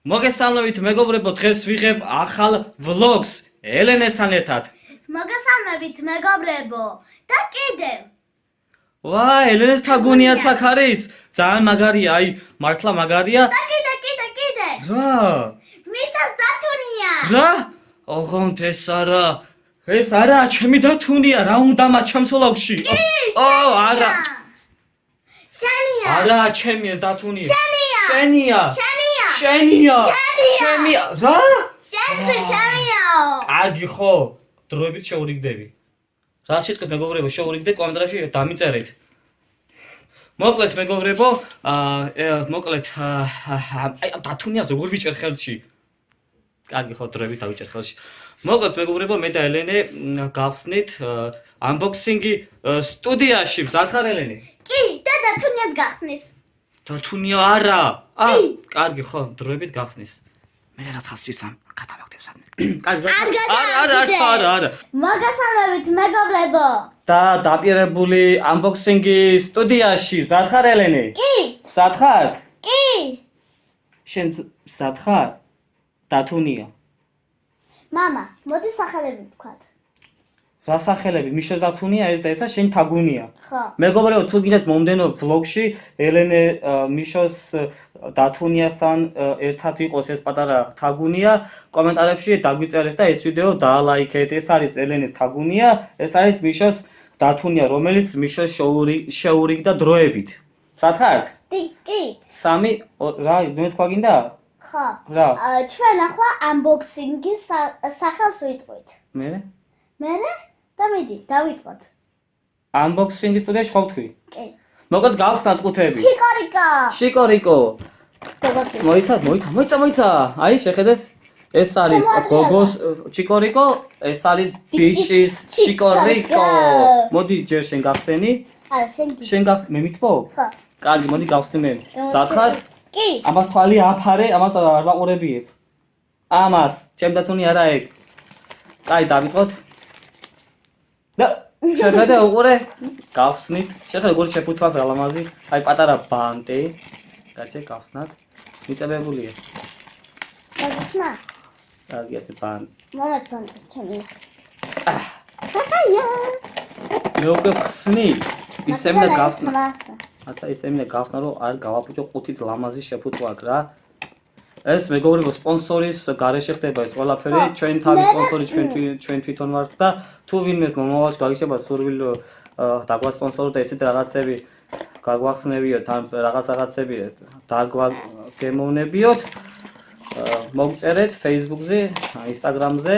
მოგესალმებით მეგობრებო, დღეს ვიღებ ახალ ვლოგს ელენესთან ერთად. მოგესალმებით მეგობრებო და კიდევ. ვა, ელენეს თაგუნიაც აქ არის. ძალიან მაგარია, აი, მართლა მაგარია. და კიდე. რა? მისას დათუნია. რა? ოღონდ ეს არა. ეს არა, ჩემი დათუნია, რა უნდა მათ ჩემს ვლოგში? არა. შენია. არა, ჩემი ეს დათუნია. შენია. შენია. ჩემია. რა? შენია. კარგი ხო, დროებით შეურიგდები. რა სიტყვით მეგობრებო, შეურიგდე კომენტარებში დამიწერეთ. მოკლედ მეგობრებო, მოკლედ აი დათუნიას როგორ ვიჭერ ხელში? კარგი ხო, დროებით დავიჭერ ხელში. მოკლედ მეგობრებო, მე და ელენე გავხსნით unboxing-ი სტუდიაში. მზად ხარ ელენე? კი, და დათუნიას გახსნის. დათუნია არა. კარგი ხო, დროებით გავხსნის. მე რაცხას ვისამ, გადავაგდებ სადმე. არა. მოგესალმებით მეგობრებო. და დაპირებული unboxing-ი სტუდიაში. მზად ხარ ელენე? კი. მზად ხარ? კი. შენ მზად ხარ? დათუნია. მამა, მოდი სახელები ვთქვათ. რა სახელები? მიშა დათუნია ეს და ესა შენ თაგუნია. ხო. მეგობრებო, თუ გინდათ მომდენო ვლოგში ელენე მიშოს დათუნიასთან ერთად იყოს ეს პატარა თაგუნია, კომენტარებში დაგვიწერეთ და ეს ვიდეო დაალაიქეთ. ეს არის ელენეს თაგუნია, ეს არის მიშოს დათუნია, რომელიც მიშოს შეურიგდა დროებით. სად ხართ? კი. 3 რა, მე თქვა გინდა? ხო. რა? ჩვენ ახლა unboxing-ის სახელს ვიტყვით. მე და მიდი, დავიწყოთ. unboxing-ი სტუდიაში ხო ვთქვი? კი. მოკლედ გავხსნათ ყუთები. შიკორიკო. მოიცა. აი, შეხედეთ. ეს არის გოგოს ჩიკორიკო, ეს არის ბიჭის ჩიკორიკო. მოდი ჯერ შენ გახსენი. არა, შენ გახსნი, მე მithpo? ხო. კარგი, მოდი გავხსნი მე. სად ხარ? კი. ამას თვალი აფარე, ამას არ ვაყურებიებ. ამას, ჩემ დათუნი არა ეგ. კაი, დავიწყოთ. და შეხედე უყურე, გავხსნით. შეხედე როგორ შეფუთვათ რა ლამაზი. აი პატარა ბანტი. გაჩე გავხსნათ. მიწებებულია. გახსნა. კარგი ასე ბანტი. მომაც ბანტს ჩემი. მე უკვე ხსნი. ისემ და გავხსნა. აცა ისემ და გავხსნა რომ არ გავაპუჭო ყუთის ლამაზი შეფუთვა აქ რა. ეს მეგობრებო სპონსორის გარეშე ხდება ეს ყველაფერი, ჩვენ თავის სპონსორი ჩვენ თვითონ ვართ და თუ ვინმეს მომავალში გაგიშება სურვილო დაგვასპონსორო და ესეთ რაღაცები გაგვახსნებიოთ ან რაღაცები დაგვაგემოვნებიოთ, მოგწერეთ Facebook-ზე, Instagram-ზე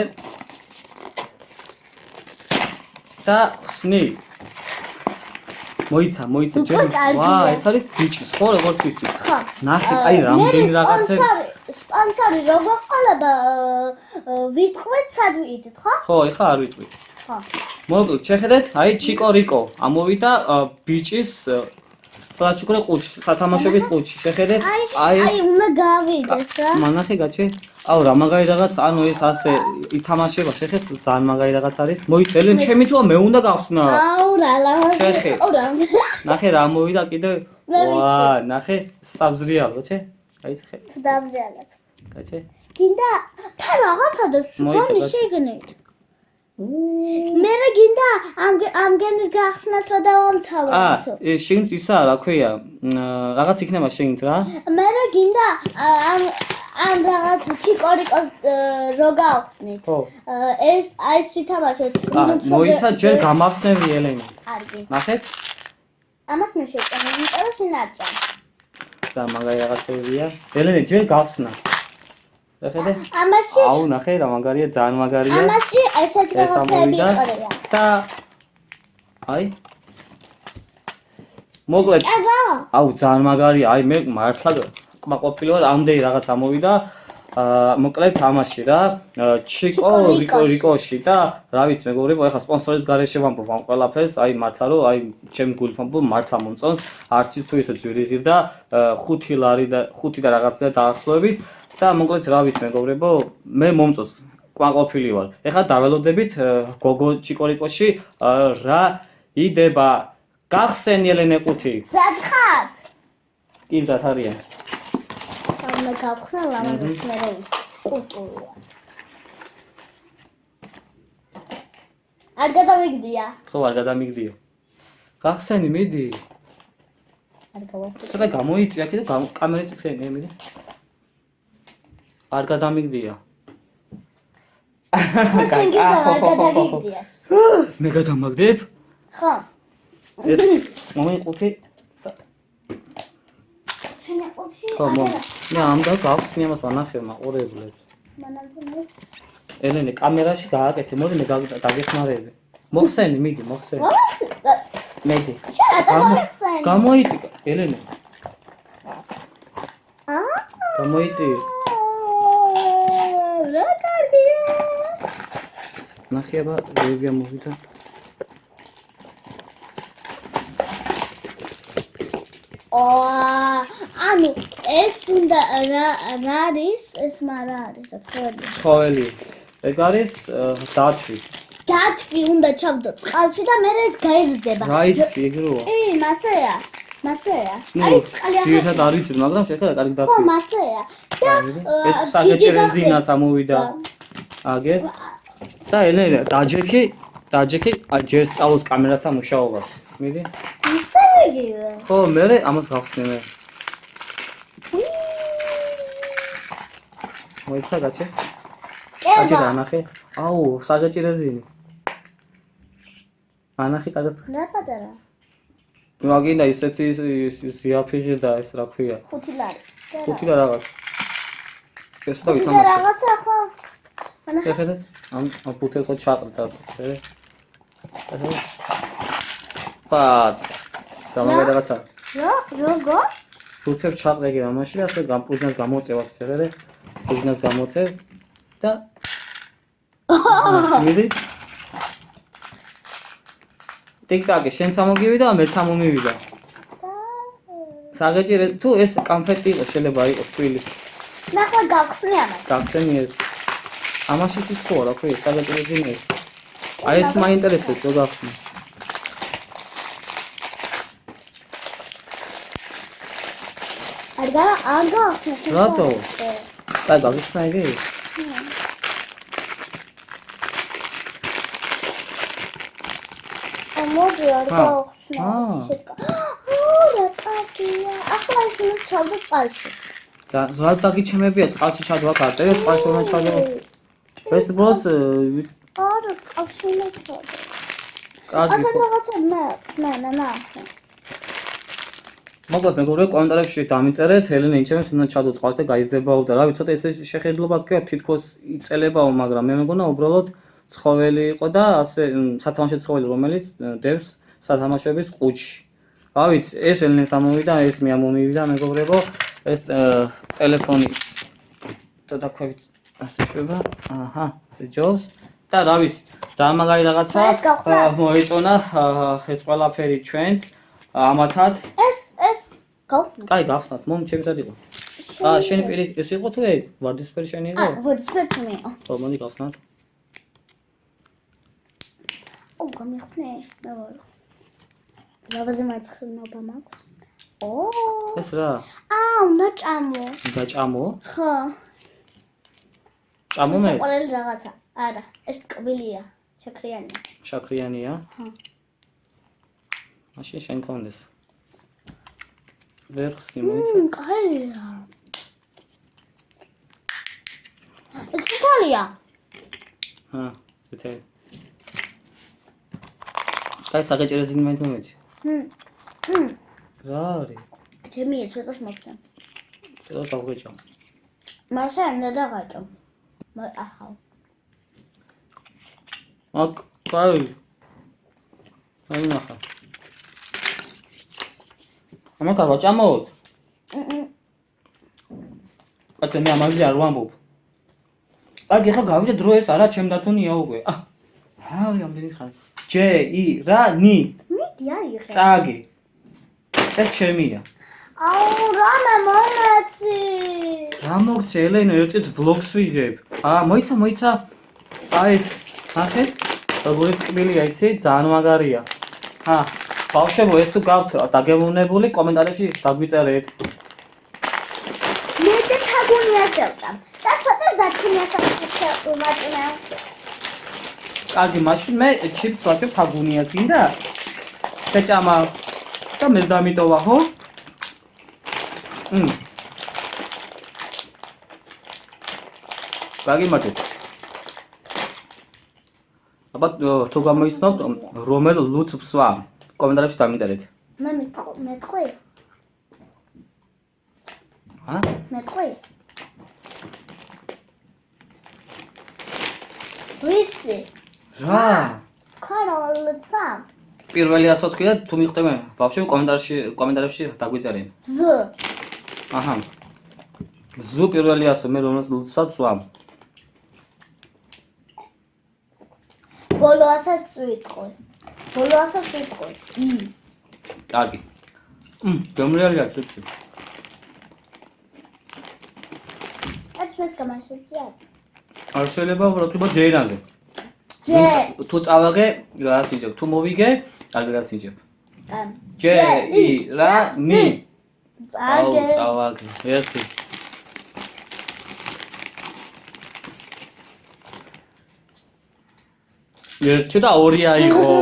და ხსნით. მოიცა ჯერ. ვა, ეს არის ბიჭის, ხო, როგორც ვიცი. ხო. ნახე, აი რამდენი რაღაცები. სპონსორი როგორ ყოლება ვიტყვით, სად ვიდით, ხო? ხო, ეხლა არ ვიტყვით. ხო. მოკლედ, შეხედეთ, აი ჩიკორიკო ამოვიდა ბიჭის სადაც უკვე ყუთში, სათამაშოების ყუთში. შეხედეთ, აი უნდა გავიდეს რა. მანახე გაჩე. აუ რა მაგარი რაღაც, ანუ ეს ასე ითამაშება, შეხედეთ, ძალიან მაგარი რაღაც არის. მოიწელენ ჩემი თუა მე უნდა გავხსნა. აუ რა ლამაზი. რა. ნახე რა მოვიდა კიდე. ვა, ნახე საბზრიალო, გაჩე? აი ხე. დავზიალებ. გაჩე? გინდა თან რაღაცა და სუბანი შეგნით. მე რა გინდა ამ გენის გახსნას რა დავამთავრებთ. შეგნით ისა რა ქვია? რაღაც იქნება შეგნით რა? მე რა გინდა ამ რაღაც ჩიკორიკოს რო გავხსნით. ეს აი ვითამაშეთ. მოიცა ჯერ გამახსნევი ელენე. კარგი. ნახეთ? ამას მე შეჭამ, იმიტომ რომ შენ არ ჭამ. და მაგარი რაღაცებია. ელენე ჯერ გავხსნა. შეხედე? ამაში აუ ნახე რა მაგარია, ძალიან მაგარია. ამაში ესეთ რაღაცები იყრია. და აი მოკლედ. აუ ძალიან მაგარია. აი მე მართლა ყოფილიყო ამდენი რაღაც ამოვიდა. მოკლედ ამაში რა ჩიკორიკოში და რა ვიცი მეგობრებო, ეხლა სპონსორის გარეშე ვამბობ ამ ყველაფერს, აი მართლა რომ აი ჩემი გულით ვამბობ, მართლა მომწონს, არც ის თუ ისე ძვირიღირდა 5 ლარი და 5 და რაღაცა დაახლოებით და მოკლედ რა ვიცი მეგობრებო, მე მომწონს, ყოფილი ვარ. ეხლა დაველოდებით გოგო ჩიკორიკოში რა იდება. გახსენი ელენე ყუთი. სად ხარ? კი მზად არიან. უნდა გავხსნა ლამაზად მე რა ვიცი. კულტურა. არ გადავიგდია. ხო, არ გადამიგდიო. გახსენი, მიდი. არ გავახსნა. ცოტა გამოიწვი აქ და კამერის წინ მიდი. არ გადამიგდია. ხოსენ გიძა არ გადაგიგდიას. მე გადამაგდებ? ხო. ეს მომიყუთი. შენე ყუთი. ხო, მე ამდა გავხსნი ამას ვანახე მაყურებლებს. მანამდე ელენე კამერაში გააკეთე, მოდი მე დაგეხმარები. მოხსენი, მიდი, მოხსენი. მედი. შენ რატომ მოიხსენი? გამოიწიკა, ელენე. აა? გამოიწი. რა კარგია. ნახება, რევია მოვიდა. ანუ ეს უნდა რა არის, ეს რა არის, რა თქმა ცხოველი. ეგ არის დათვი. დათვი უნდა ჩავდო წყალში და მე ეს გაიზრდება. რა იცი, ეგ როა? მასეა. მასეა. ნუ, ძირითადად არ ვიცი, მაგრამ შეხედა კარგი ხო, დათვი. მასეა. და ეს საგეჭერეზინაც ამოვიდა. აგერ. და ელენე, დაჯექი, ჯერ სწავლობს კამერასთან მუშაობას. მიდი. ისევ. ხო, მე ამას გავხსნე მე. მოიცა გაჩე? გაჩე ანახე. აუ, საგეჭერეზინი. ანახე კარგად. რა პატარა? რა გინდა ისეთი ზიაფიღი და ეს რა ქვია? 5 ლარი. 5 და რაღაც. ეს და და ვითამაშე. რაღაცა ხო? შეხედეთ? ამ ბუთელს ხო ჩაყრდა ასე. პად. გამაგე რაღაცა. როგორ? ბუთელს ჩაყრდა იგი ამაში და ასე გამპუჟნას გამოწევას შეხედე. პუჟნას გამოწევ და მიდი. ტიკტაკი შენ სამოგივიდა, მე სამომივიდა. საგეჭირე თუ ეს კონფეტი იყო შეიძლება იყოს თვილი. ნახა გავხსნი ამას. გახსენი ეს. ამაში ის ხო რა ქვია, საგეჭირე ძინე. აი ეს მაინტერესებს რო გახსნი. არ გავხსნი. რატო? და გავხსნა იგი? მოდი არ გავხსნა. რა კარგია. ახლა ის უნდა ჩავდო წყალში. რა დაგიჩემებია წყალში ჩადო აქ არ წერეს წყალში უნდა ჩადო. ეს ბოს არა წყალში უნდა ჩადო. კარგი. ასეთ რაღაცა მე. მოკლედ მეგობრებო კომენტარებში დამიწერეთ ელენე ინჩემებს უნდა ჩადო წყალში და გაიზრდებაო და რა ვიცი ცოტა ესე შეხედულობა გქონდა თითქოს იწელებაო მაგრამ მე მეგონა უბრალოდ ცხოველი იყო და ასე სათამაშო ცხოველი რომელიც დევს სათამაშოების ყუთში. რა ვიცი ეს ელენეს ამოვიდა ეს მე ამომივიდა მეგობრებო ეს ტელეფონი დაქვევით ასე შვება აჰა ასე ჯობს და რა ვიცი ძალიან მაგარი რაღაცა მოეწონა ეს ყველაფერი ჩვენს ამათაც ეს გავხსნა. კაი გავხსნათ მომ ჩემსაც იყო შენი პირი ეს იყო თუ ეგ ვარდისფერი შენი იყო ვარდისფერი ჩემი იყო. ხო მოდი გავხსნათ გამიხსნე მეგობრებო. ლავაზე მარცხნობა მაქვს. ეს რა უნდა ჭამო. დაჭამო ხო. ჭამო მე ყველი რაღაცა. არა, ეს ტკბილია. შაქრიანია. შაქრიანია ხო. მაშინ შენ კონდეს ვერ ხსნი მოიცა კაია. ეს კაია. ზეთე კაი საგეჭერე ზინი მაინც მომეცი რა არის ჩემი ცოტას მოგცემ ცოტა დავღეჭო მასა უნდა დაღაჭო აჰა აკ კაი აი ნახა ამათა ვაჭამოთ აკეთე მე ამაზე არ ვამბობ კარგი ხა გავიდე დრო ეს არა ჩემ დათუნია უკვე აი ამდენი ხანი ჯე ი რა ნი მიდი აიღე წაგი ეს ჩემია აუ რამე მომეცი რა მოგცე ელენე ერთის ვლოგს ვიღებ მოიცა აი ეს ნახე როგორი ტკბილია იცი ძალიან მაგარია ბავშვებო ეს თუ გაქვთ დაგემოვნებული კომენტარებში დაგვიწერეთ მე და შევჭამ. და ცოტა დათუნიასაც შევუმატნე. კარგი, მაშინ მე ჩიპს ვაჭებ თაგუნიას გინდა? შეჭამა და მე დამიტოვა, ხო? გაგიმართეთ. აბა თუ გამოიცნობთ რომელ ლუცს ვსვა? კომენტარებში დამიწერეთ. მე მეტყვი. ა? მეტყვი. ვიცი. რა? თქვა რომ ლუცა. პირველი 100 თქვი და თუ მიხდები ბავშვები კომენტარებში დაგვიწერენ. ზ. აჰა. ზუ პირველი 100 მე რომელს ლუცსაც ვსვამ. ბოლო 100-ს ვიტყვი. ბოლო 100-ს ვიტყვი. ი. კარგი. გემრიალია ცოტა. ეს მეც გამაშეჭია. არ შეიძლება ვთქვა ჯეირანზე. ჯე. თუ წავაგე, გასინჯებ. თუ მოვიგე, არ გასინჯებ. ჯე ი რა ნი. წაგე. წავაგე. ერთი. ერთი და ორი აიღო.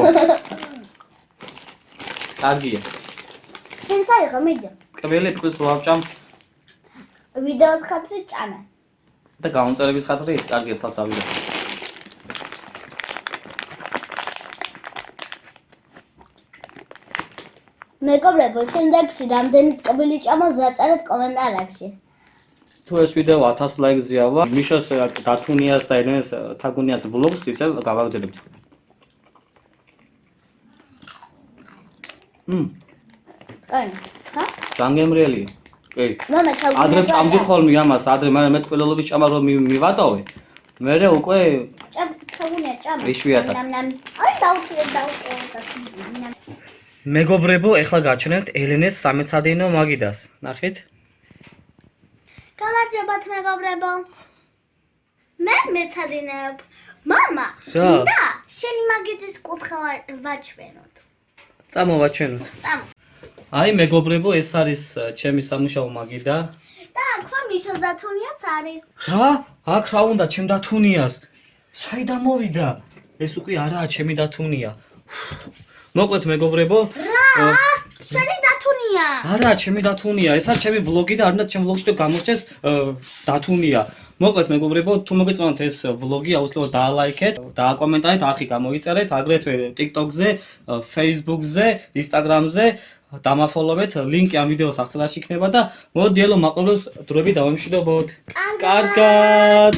კარგია. შენ წაიღო მიდი. კბელი თქოს ვავჭამ ვიდეოს ხათრი ჭამე. და გამომწერების ხათრი კარგი თავს ავიდე. მეგობრებო, შემდეგში რამდენი კბილი ჭამოს დაწერეთ კომენტარებში. თუ ეს ვიდეო 1000 ლაიქზე ავა, მიშას დათუნიას და ელენეს თაგუნიას ბლოგს ისევ გავაგზავნებთ. კაი. ხა? ჯანგემრიელია. კი. მამა თავი. ადრე ჭამდი ხოლმე ამას, ადრე მე ტყველობის ჭამა რომ მივატოვე. მერე უკვე თავუნია ჭამა. იშვიათად. აი დაუწევ. მეგობრებო, ეხლა გაჩვენებთ ელენეს სამეცადინო მაგიდას. ნახეთ. გამარჯობათ მეგობრებო. მე მეცადინეობ. მამა, რა? და შენი მაგიდის კუთხე ვაჩვენოთ. წამოვაჩვენოთ. წამო. აი მეგობრებო, ეს არის ჩემი სამუშაო მაგიდა. და აქ მიშოს დათუნიაც არის. რა? აქ რა უნდა ჩემ დათუნიას? საიდან მოვიდა? ეს უკვე არაა ჩემი დათუნია. მოკლედ მეგობრებო, რა? შენი დათუნია. არა, ჩემი დათუნია. ეს არის ჩემი ვლოგი და არ უნდა ჩემ ვლოგში გამოჩნდეს დათუნია. მოკლედ მეგობრებო, თუ მოგეწონათ ეს ვლოგი, აუცილებლად დაალაიქეთ, დააკომენტარეთ, არხი გამოიწერეთ, აგრეთვე TikTok-ზე, Facebook-ზე, Instagram-ზე დამაფოლოვეთ, ლინკი ამ ვიდეოს აღწერაში იქნება და მოდი ელო მაყურებელს დროებით დავემშვიდობოთ. კარგად.